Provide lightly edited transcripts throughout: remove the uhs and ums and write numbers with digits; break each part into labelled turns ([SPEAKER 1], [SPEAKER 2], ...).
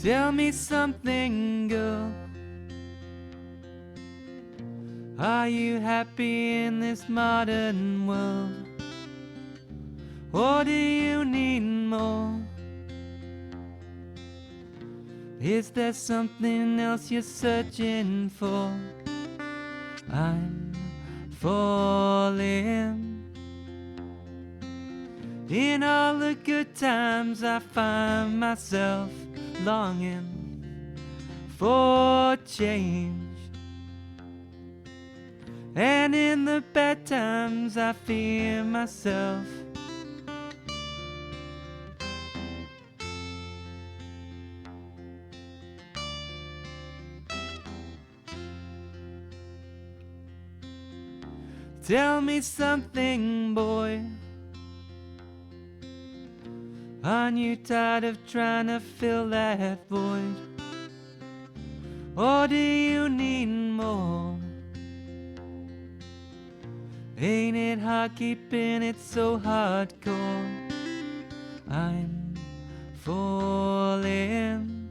[SPEAKER 1] Tell me something, girl. Are you happy in this modern world? Or do you need more? Is there something else you're searching for? I'm falling. In all the good times I find myself longing for change. And in the bad times I fear myself. Tell me something, boy. Aren't you tired of trying to fill that void? Or do you need more? Ain't it hard keeping it so hardcore? I'm falling.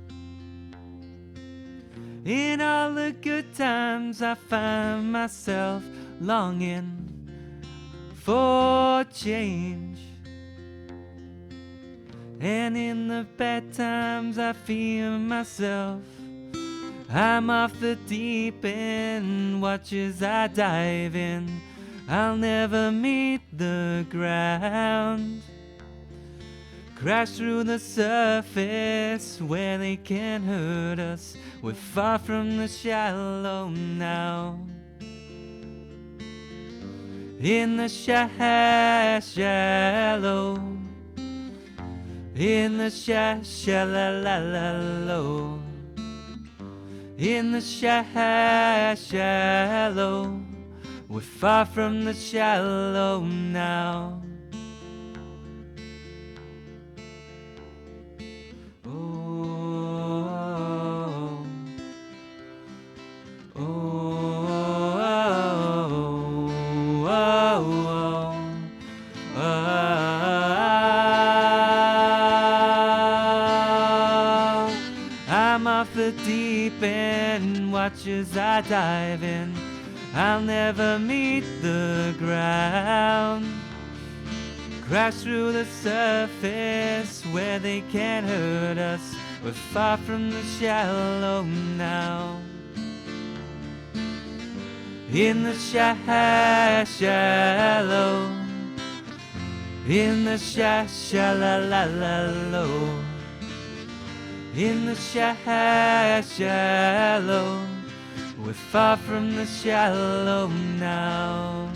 [SPEAKER 1] In all the good times I find myself longing for change. And in the bad times I fear myself. I'm off the deep end, watch as I dive in. I'll never meet the ground. Crash through the surface where they can't hurt us. We're far from the shallow now. In the shallow. In the shallow. In the shallow. We're far from the shallow now. I'm off the deep end, watch as I dive in. I'll never meet the ground. Crash through the surface where they can't hurt us. We're far from the shallow now. In the shallow. In the shallow. In the shallow. We're far from the shallow now.